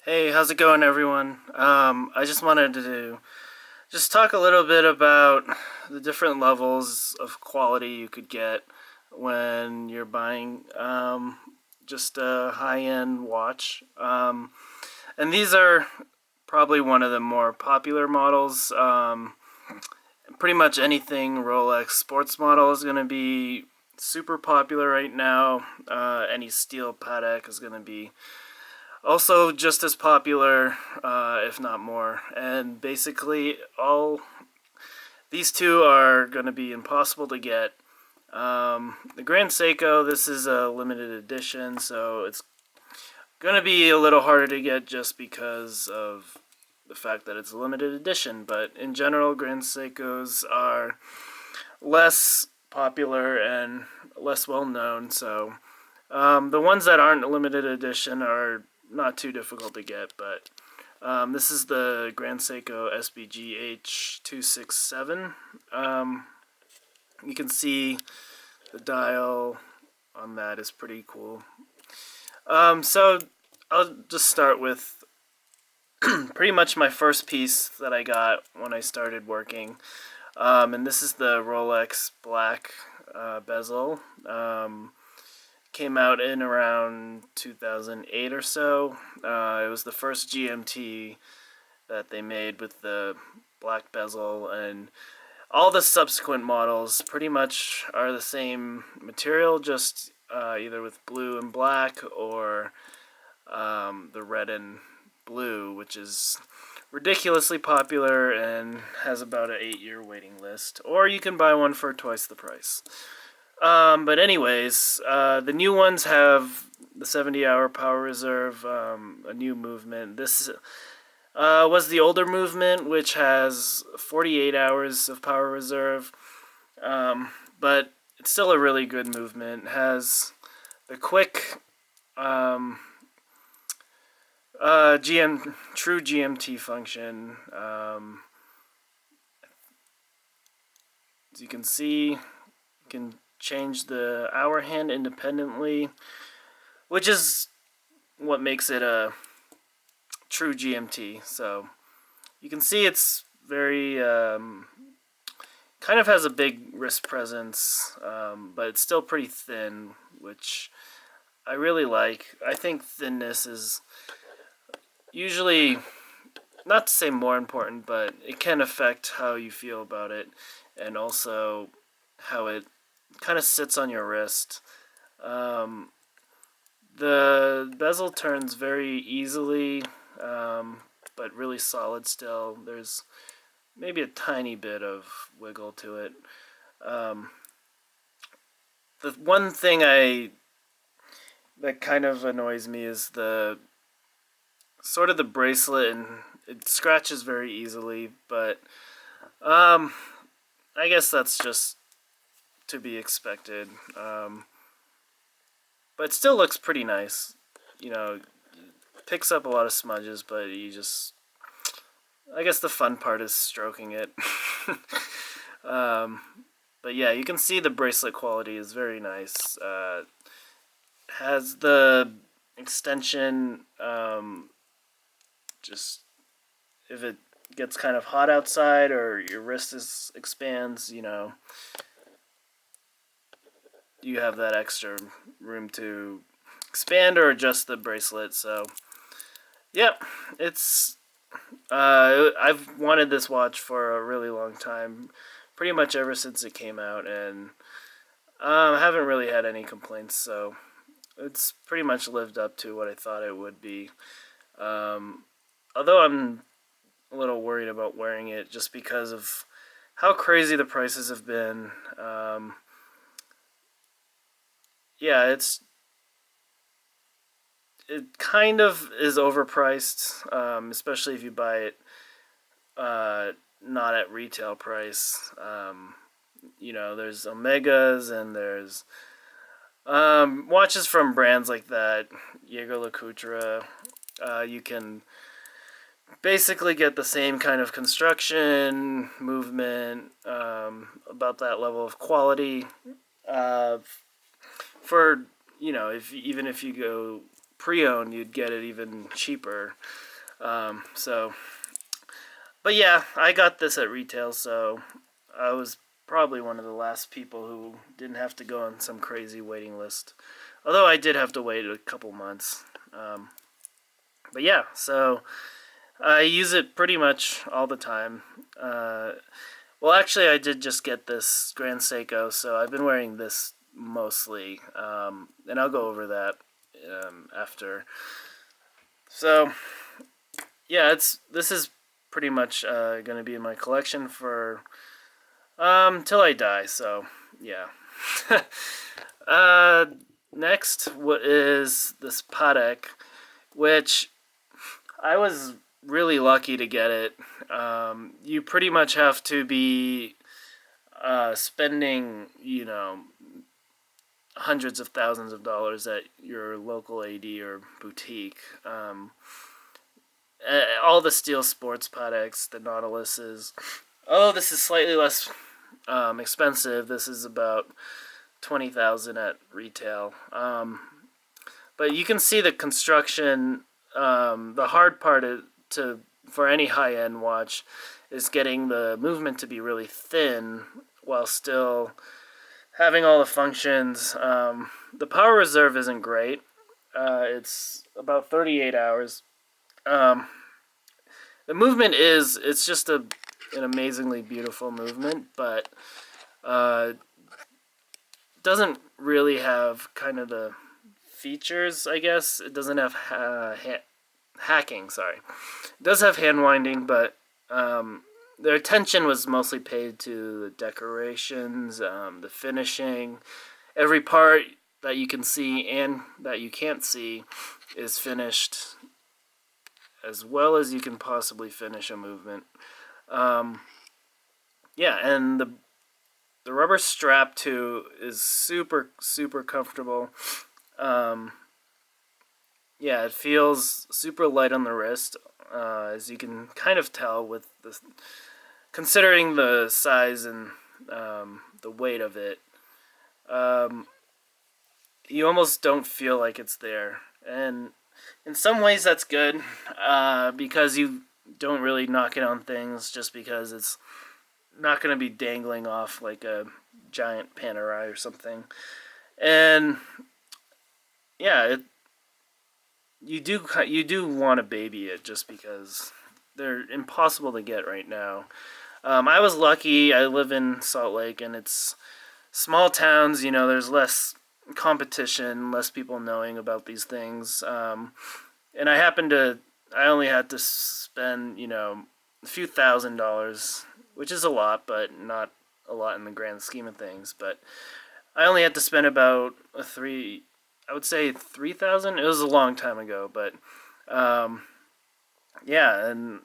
Hey, how's it going, everyone? I just wanted to just talk a little bit about the different levels of quality you could get when you're buying just a high-end watch. And these are probably one of the more popular models. Pretty much anything Rolex sports model is going to be super popular right now. Any steel Patek is going to be also just as popular, if not more. And basically, all these two are going to be impossible to get. The Grand Seiko, this is a limited edition, so it's going to be a little harder to get just because of the fact that it's a limited edition. But in general, Grand Seikos are less popular and less well known. So the ones that aren't limited edition are not too difficult to get, but this is the Grand Seiko SBGH 267. You can see the dial on that is pretty cool. So I'll just start with pretty much my first piece that I got when I started working. And this is the Rolex black bezel. Came out in around 2008 or so. It was the first GMT that they made with the black bezel, and all the subsequent models pretty much are the same material, just either with blue and black or the red and blue, which is ridiculously popular and has about an 8-year waiting list. Or you can buy one for twice the price. But anyways, the new ones have the 70-hour power reserve, a new movement. This was the older movement, which has 48 hours of power reserve, but it's still a really good movement. It has the quick true GMT function. As you can see, you can change the hour hand independently, which is what makes it a true GMT. So you can see it's very kind of has a big wrist presence, but it's still pretty thin, which I really like. I think thinness is usually, not to say more important, but it can affect how you feel about it, and also how it kind of sits on your wrist. The bezel turns very easily, but really solid still. There's maybe a tiny bit of wiggle to it. The one thing that kind of annoys me is the sort of the bracelet, and it scratches very easily, but I guess that's just to be expected. But it still looks pretty nice. You know, picks up a lot of smudges, but you just, I guess the fun part is stroking it. But yeah, you can see the bracelet quality is very nice. Has the extension, just if it gets kind of hot outside or your wrist expands, you know, you have that extra room to expand or adjust the bracelet. So yep, it's I've wanted this watch for a really long time, pretty much ever since it came out, and I haven't really had any complaints, so it's pretty much lived up to what I thought it would be. Although I'm a little worried about wearing it just because of how crazy the prices have been. Yeah, it kind of is overpriced, especially if you buy it not at retail price. You know, there's Omegas and there's watches from brands like that, Jaeger-LeCoultre. You can basically get the same kind of construction, movement, about that level of quality, for, you know, even if you go pre-owned, you'd get it even cheaper. But yeah, I got this at retail, so I was probably one of the last people who didn't have to go on some crazy waiting list. Although I did have to wait a couple months. But yeah, so I use it pretty much all the time. Well, actually, I did just get this Grand Seiko, so I've been wearing this mostly, and I'll go over that after. So yeah, this is pretty much going to be in my collection for till I die. So yeah. Next, what is this Patek, which I was really lucky to get it. You pretty much have to be spending, hundreds of thousands of dollars at your local AD or boutique. All the steel sports Pateks, the Nautiluses. Oh, this is slightly less expensive. This is about $20,000 at retail. But you can see the construction. The hard part for any high-end watch is getting the movement to be really thin while still having all the functions. The power reserve isn't great. It's about 38 hours. The movement it's just an amazingly beautiful movement, but doesn't really have kind of the features, I guess. It doesn't have hacking, sorry. It does have hand winding, but their attention was mostly paid to the decorations, the finishing. Every part that you can see and that you can't see is finished as well as you can possibly finish a movement. Yeah, and the rubber strap too is super, super comfortable. Yeah, it feels super light on the wrist, as you can kind of tell with considering the size and the weight of it. You almost don't feel like it's there, and in some ways that's good, because you don't really knock it on things just because it's not going to be dangling off like a giant Panerai or something. And yeah, you do want to baby it just because they're impossible to get right now. I was lucky. I live in Salt Lake, and it's small towns. There's less competition, less people knowing about these things. And I only had to spend, a few $1,000s, which is a lot, but not a lot in the grand scheme of things. But I only had to spend about I would say 3,000. It was a long time ago, but yeah, and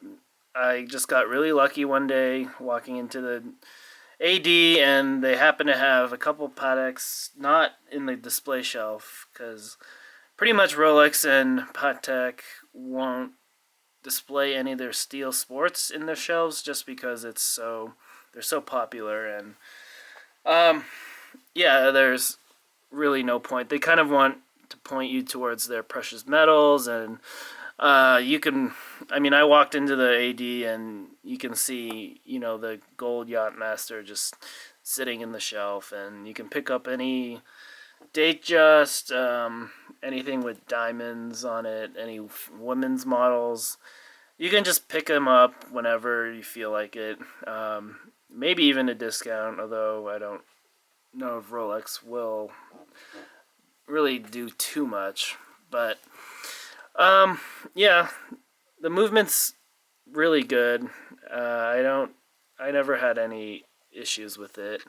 I just got really lucky one day walking into the AD, and they happened to have a couple Pateks not in the display shelf, because pretty much Rolex and Patek won't display any of their steel sports in their shelves just because they're so popular. And yeah, there's really no point. They kind of want to point you towards their precious metals, and I walked into the AD and you can see, the gold Yacht Master just sitting in the shelf, and you can pick up any Datejust, anything with diamonds on it, any women's models. You can just pick them up whenever you feel like it. Maybe even a discount, although I don't know if Rolex will really do too much. But yeah, the movement's really good. I never had any issues with it.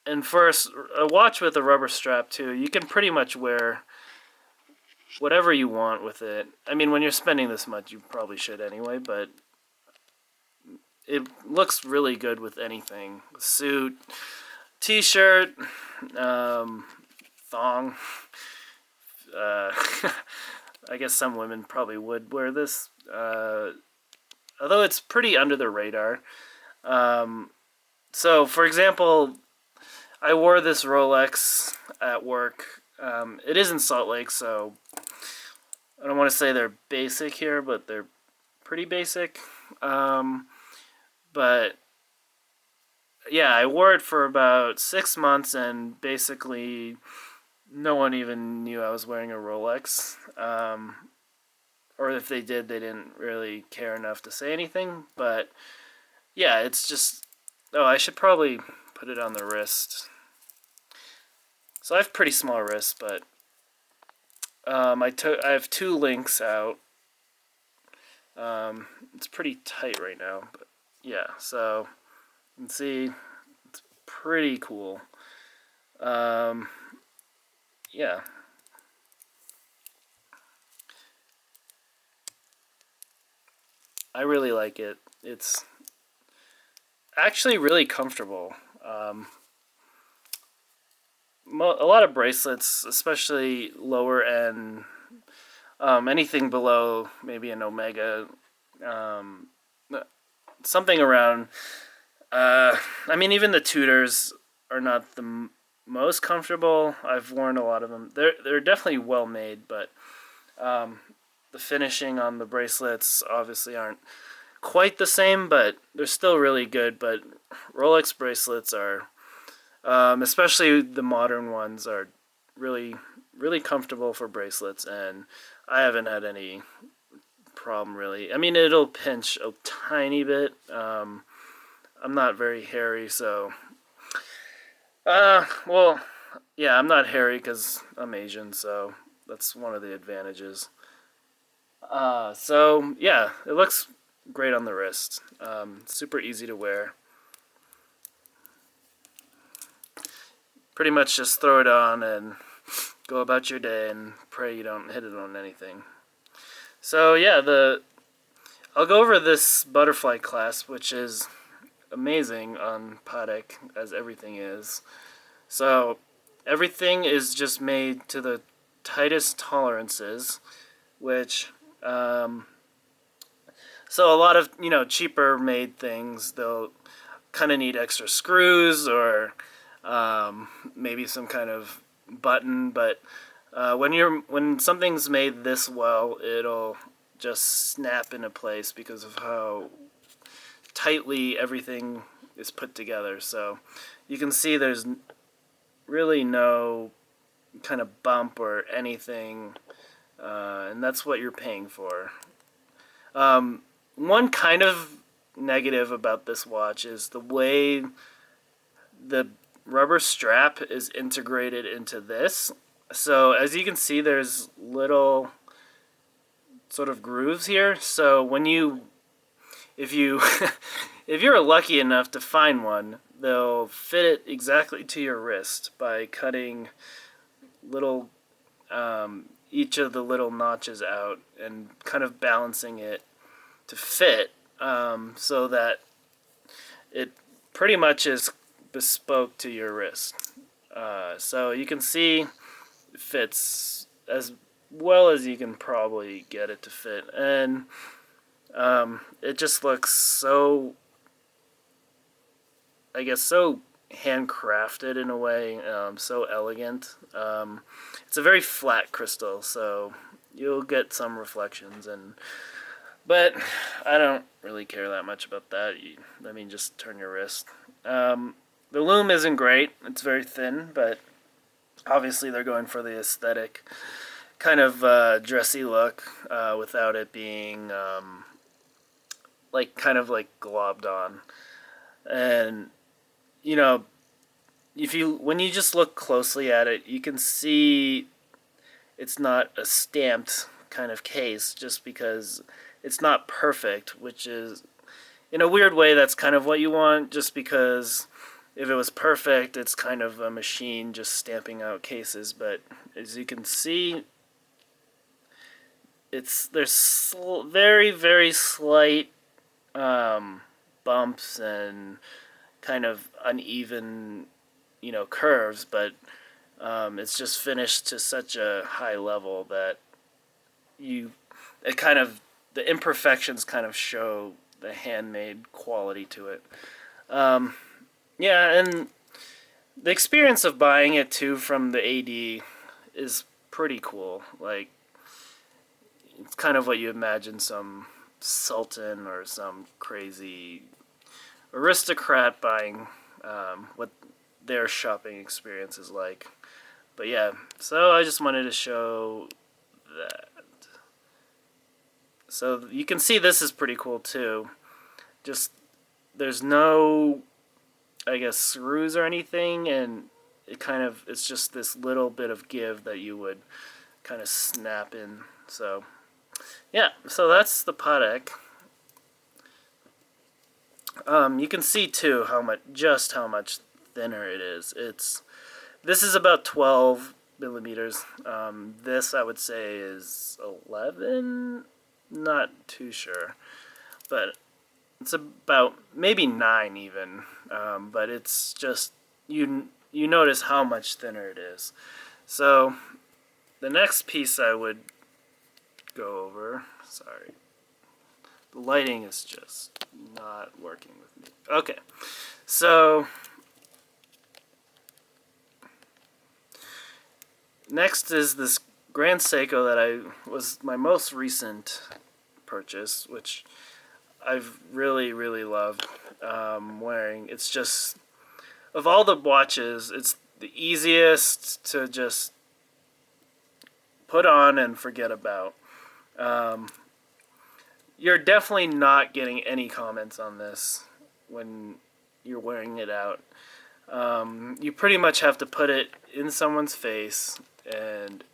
And for a watch with a rubber strap too, you can pretty much wear whatever you want with it. When you're spending this much, you probably should anyway, but it looks really good with anything. Suit, t-shirt, thong. I guess some women probably would wear this, although it's pretty under the radar. So, for example, I wore this Rolex at work. It is in Salt Lake, so I don't want to say they're basic here, but they're pretty basic. But yeah, I wore it for about 6 months, and basically no one even knew I was wearing a Rolex. Or if they did, they didn't really care enough to say anything. But yeah, it's just... Oh, I should probably put it on the wrist. So I have pretty small wrists, but I have 2 links out. It's pretty tight right now, but yeah, so you can see it's pretty cool. Yeah. I really like it. It's actually really comfortable. A lot of bracelets, especially lower end, anything below maybe an Omega, something around. I mean, even the Tudors are not the most comfortable. I've worn a lot of them. They're definitely well made, but the finishing on the bracelets obviously aren't quite the same, but they're still really good. But Rolex bracelets are, especially the modern ones, are really, really comfortable for bracelets, and I haven't had any problem really. I mean, it'll pinch a tiny bit. I'm not very hairy, so well, yeah, I'm not hairy because I'm Asian, so that's one of the advantages. So yeah, it looks great on the wrist. Super easy to wear. Pretty much just throw it on and go about your day and pray you don't hit it on anything. So yeah, I'll go over this butterfly clasp, which is amazing on Patek, as everything is. So everything is just made to the tightest tolerances, which so a lot of cheaper made things, they'll kind of need extra screws or maybe some kind of button, but when something's made this well, it'll just snap into place because of how tightly everything is put together. So you can see there's really no kind of bump or anything, and that's what you're paying for. One kind of negative about this watch is the way the rubber strap is integrated into this. So as you can see, there's little sort of grooves here. So if you if you're lucky enough to find one, they'll fit it exactly to your wrist by cutting little each of the little notches out and kind of balancing it to fit, so that it pretty much is bespoke to your wrist. So you can see it fits as well as you can probably get it to fit, and it just looks so, I guess, so handcrafted in a way, so elegant. It's a very flat crystal, so you'll get some reflections, but I don't really care that much about that. I mean, just turn your wrist. The loom isn't great. It's very thin, but obviously they're going for the aesthetic kind of dressy look, without it being kind of like globbed on. And when you just look closely at it, you can see it's not a stamped kind of case, just because it's not perfect, which is, in a weird way, that's kind of what you want, just because if it was perfect, it's kind of a machine just stamping out cases. But as you can see, there's very, very slight bumps and kind of uneven, curves, but it's just finished to such a high level that the imperfections kind of show the handmade quality to it. Yeah, and the experience of buying it too from the AD is pretty cool. Like, it's kind of what you imagine some sultan or some crazy aristocrat buying, what their shopping experience is like. But yeah, so I just wanted to show that. So you can see this is pretty cool too. Just, there's no, I guess, screws or anything, and it's just this little bit of give that you would kind of snap in. So yeah, so that's the Patek. You can see too how much thinner it is. This is about 12 millimeters. This I would say is 11. Not too sure, but it's about maybe 9 even. But it's just you notice how much thinner it is. So the next piece I would go over. Sorry. The lighting is just not working with me. Okay, so next is this Grand Seiko that was my most recent purchase, which I've really, really loved wearing. It's just, of all the watches, it's the easiest to just put on and forget about. You're definitely not getting any comments on this when you're wearing it out. You pretty much have to put it in someone's face and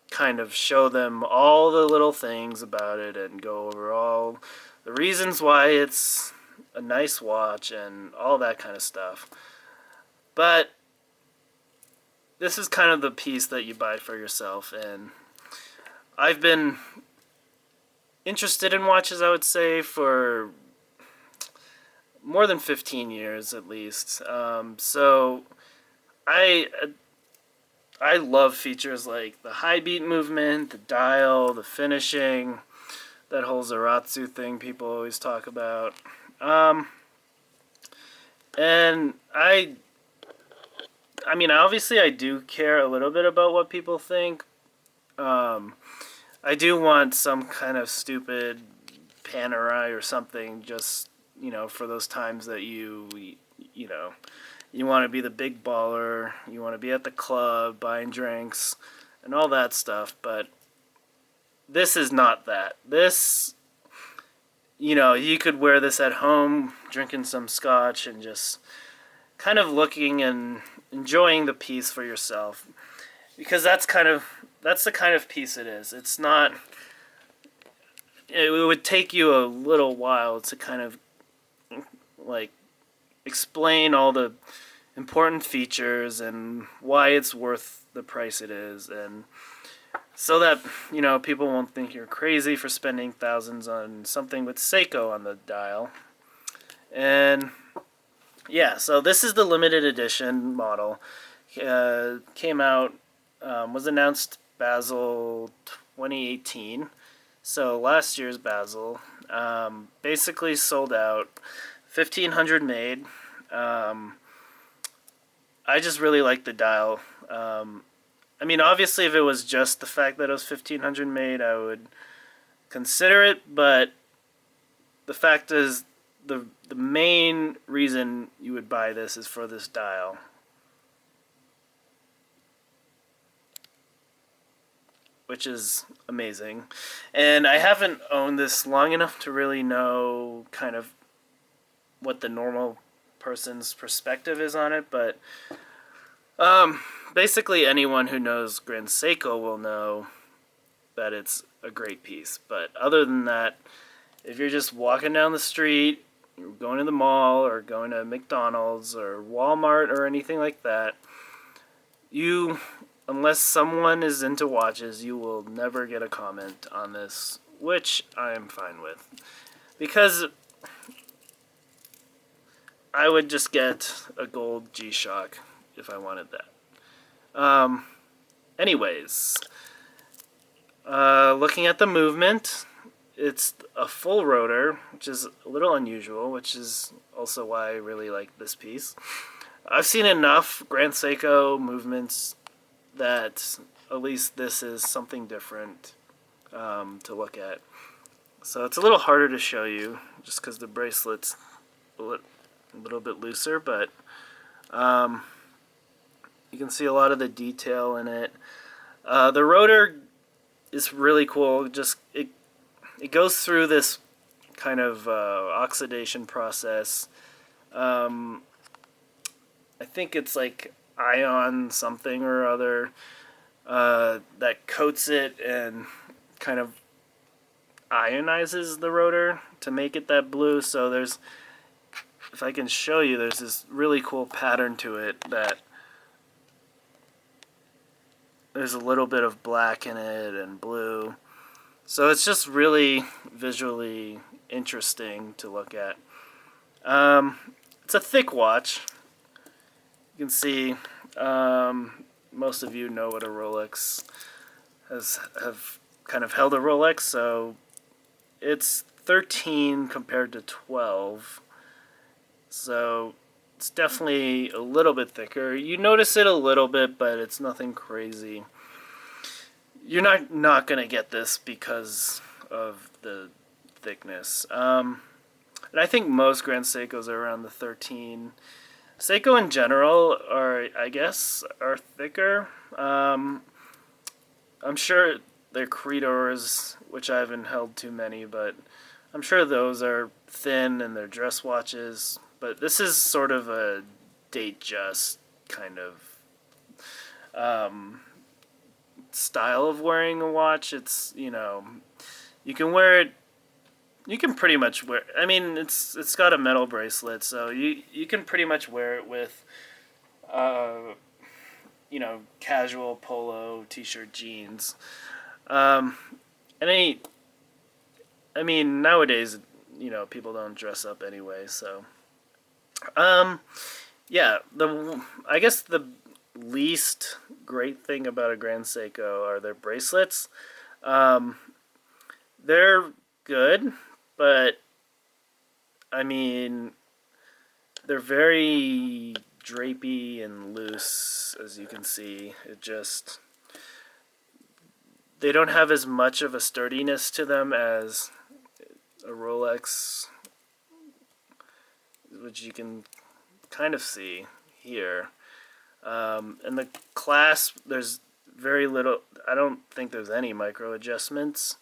kind of show them all the little things about it and go over all the reasons why it's a nice watch and all that kind of stuff. But this is kind of the piece that you buy for yourself, and I've been interested in watches, I would say, for more than 15 years at least. So I love features like the high beat movement, the dial, the finishing, that whole Zaratsu thing people always talk about. And I mean, obviously I do care a little bit about what people think. I do want some kind of stupid Panerai or something, just, for those times that you want to be the big baller, you want to be at the club buying drinks and all that stuff. But this is not that. This, you could wear this at home, drinking some scotch and just kind of looking and enjoying the piece for yourself, because that's the kind of piece it is. It's not. It would take you a little while to kind of like explain all the important features and why it's worth the price it is, and so that people won't think you're crazy for spending thousands on something with Seiko on the dial. And yeah, so this is the limited edition model. Came out, was announced Basel 2018, so last year's Basel. Basically sold out, 1,500 made. I just really like the dial. I mean, obviously, if it was just the fact that it was 1,500 made, I would consider it, but the fact is, the main reason you would buy this is for this dial. Which is amazing. And I haven't owned this long enough to really know kind of what the normal person's perspective is on it, but basically anyone who knows Grand Seiko will know that it's a great piece. But other than that, if you're just walking down the street, you're going to the mall or going to McDonald's or Walmart or anything like that, unless someone is into watches, you will never get a comment on this, which I am fine with, because I would just get a gold G-Shock if I wanted that. Anyways, looking at the movement, it's a full rotor, which is a little unusual, which is also why I really like this piece. I've seen enough Grand Seiko movements that at least this is something different to look at. So it's a little harder to show you just because the bracelet's a little bit looser, but you can see a lot of the detail in it. The rotor is really cool. Just it goes through this kind of oxidation process. I think it's like ion something or other that coats it and kind of ionizes the rotor to make it that blue. So there's, if I can show you, there's this really cool pattern to it that there's a little bit of black in it and blue. So it's just really visually interesting to look at. It's a thick watch. You can see most of you know what a Rolex have kind of held a Rolex, so it's 13 compared to 12. So it's definitely a little bit thicker. You notice it a little bit, but it's nothing crazy. You're not going to get this because of the thickness. And I think most Grand Seikos are around the 13. Seiko in general I guess, are thicker. I'm sure they're Creedors, which I haven't held too many, but I'm sure those are thin and they're dress watches. But this is sort of a Datejust kind of style of wearing a watch. It's, you can wear it. You can pretty much wear. I mean, it's got a metal bracelet, so you can pretty much wear it with, casual polo, t-shirt, jeans. I mean, nowadays, people don't dress up anyway, so. Yeah, I guess the least great thing about a Grand Seiko are their bracelets. They're good, but I mean, they're very drapey and loose, as you can see. They don't have as much of a sturdiness to them as a Rolex, which you can kind of see here. And the clasp, there's very little, I don't think there's any micro adjustments.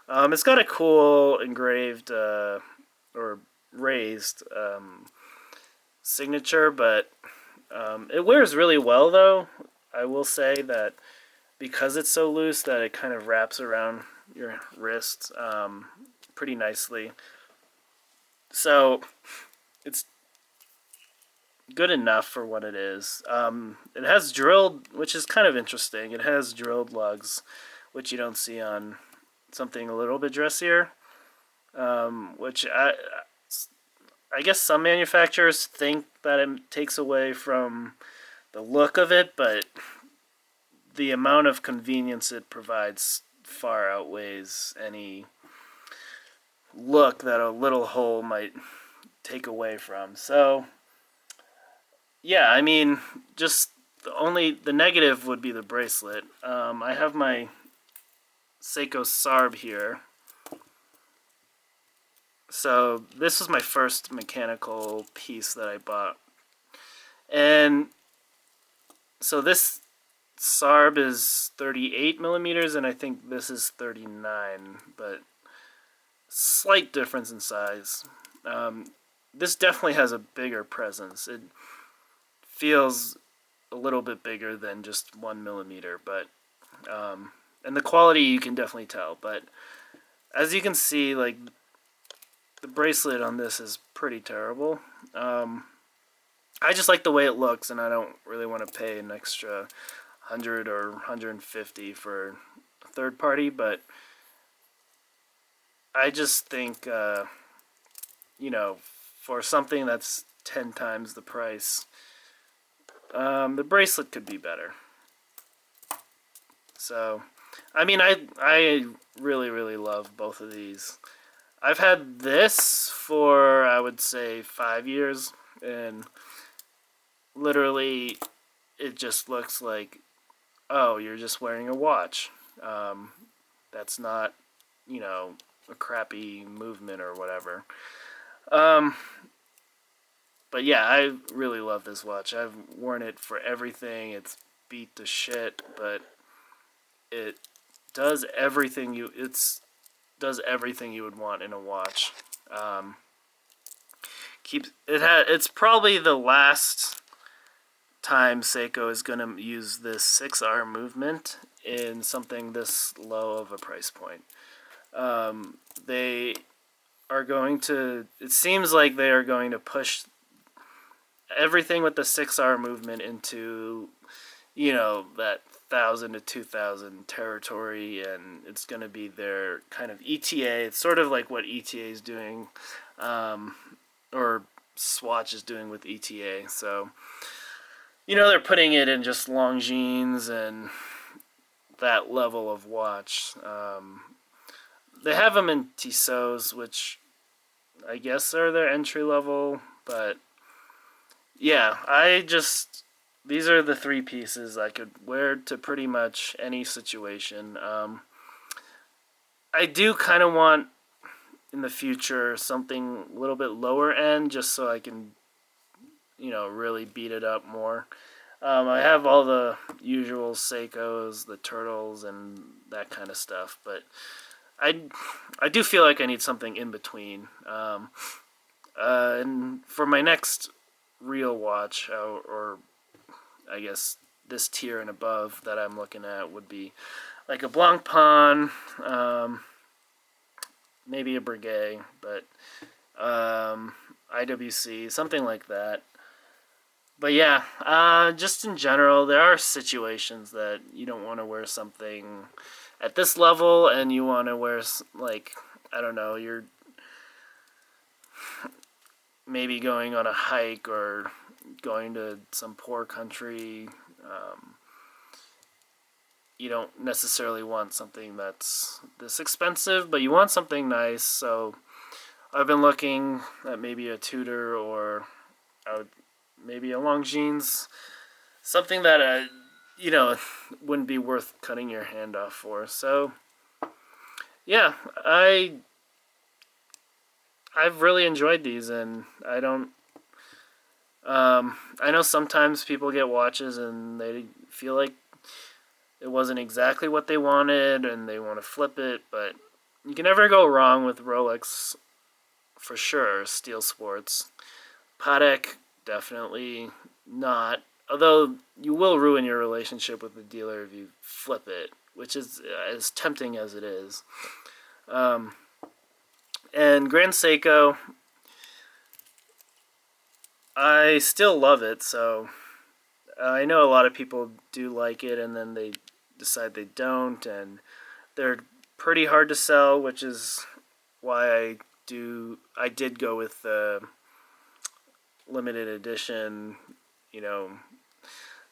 It's got a cool engraved or raised signature, but it wears really well, though. I will say that because it's so loose that it kind of wraps around your wrist pretty nicely. So it's good enough for what it is. It has drilled, which is kind of interesting. It has drilled lugs, which you don't see on something a little bit dressier. Which I guess some manufacturers think that it takes away from the look of it, but the amount of convenience it provides far outweighs any look that a little hole might take away from. So yeah, I mean, just the negative would be the bracelet. I have my Seiko Sarb here. So this was my first mechanical piece that I bought. And so this Sarb is 38 millimeters, and I think this is 39, but slight difference in size. This definitely has a bigger presence. It feels a little bit bigger than just 1 millimeter, but and the quality you can definitely tell. But as you can see, like, the bracelet on this is pretty terrible. I just like the way it looks, and I don't really want to pay an extra 100 or 150 for a third party, but I just think, for something that's 10 times the price, the bracelet could be better. So, I mean, I really, really love both of these. I've had this for, I would say, 5 years, and literally it just looks like, oh, you're just wearing a watch. Um, that's not, you know, a crappy movement or whatever. Um, but yeah, I really love this watch. I've worn it for everything. It's beat to shit, but it does everything does everything you would want in a watch. Um, it's probably the last time Seiko is going to use this 6R movement in something this low of a price point. They are going to, it seems like they are going to push everything with the 6R movement into, you know, that 1,000 to 2,000 territory, and it's going to be their kind of ETA. It's sort of like what ETA is doing, or Swatch is doing with ETA. So, you know, they're putting it in just Longines and that level of watch. They have them in Tissot's, which I guess are their entry level, but yeah, these are the three pieces I could wear to pretty much any situation. I do kind of want in the future something a little bit lower end, just so I can, you know, really beat it up more. I have all the usual Seikos, the turtles, and that kind of stuff, but I do feel like I need something in between. And for my next real watch, or I guess this tier and above that I'm looking at, would be like a Blancpain, maybe a Breguet, but IWC, something like that. But yeah, just in general, there are situations that you don't want to wear something at this level, and you want to wear, like, I don't know, you're maybe going on a hike or going to some poor country. You don't necessarily want something that's this expensive, but you want something nice. So I've been looking at maybe a Tudor, or maybe a Longines, something that you know, wouldn't be worth cutting your hand off for. So yeah, I've really enjoyed these, and I don't. I know sometimes people get watches and they feel like it wasn't exactly what they wanted and they want to flip it, but you can never go wrong with Rolex, for sure. Steel Sports. Patek, definitely not. Although you will ruin your relationship with the dealer if you flip it, which is as tempting as it is. And Grand Seiko, I still love it, so I know a lot of people do like it and then they decide they don't, and they're pretty hard to sell, which is why I did go with the limited edition, you know,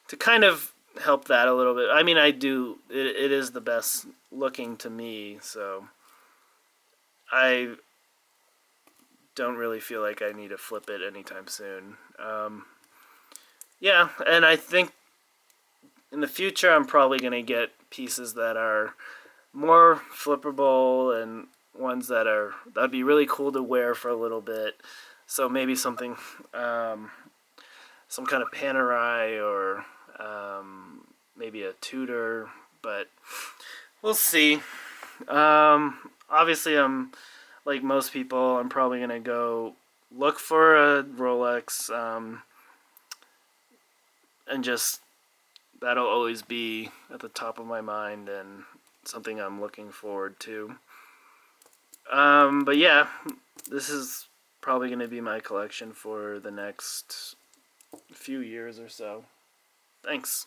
to kind of help that a little bit. I mean, it is the best looking to me, so I don't really feel like I need to flip it anytime soon. Yeah, and I think in the future I'm probably going to get pieces that are more flippable and ones that'd be really cool to wear for a little bit. So maybe something, some kind of Panerai, or maybe a Tudor, but we'll see. Obviously, I'm like most people. I'm probably gonna go look for a Rolex, and just that'll always be at the top of my mind and something I'm looking forward to. But yeah, this is probably going to be my collection for the next few years or so. Thanks.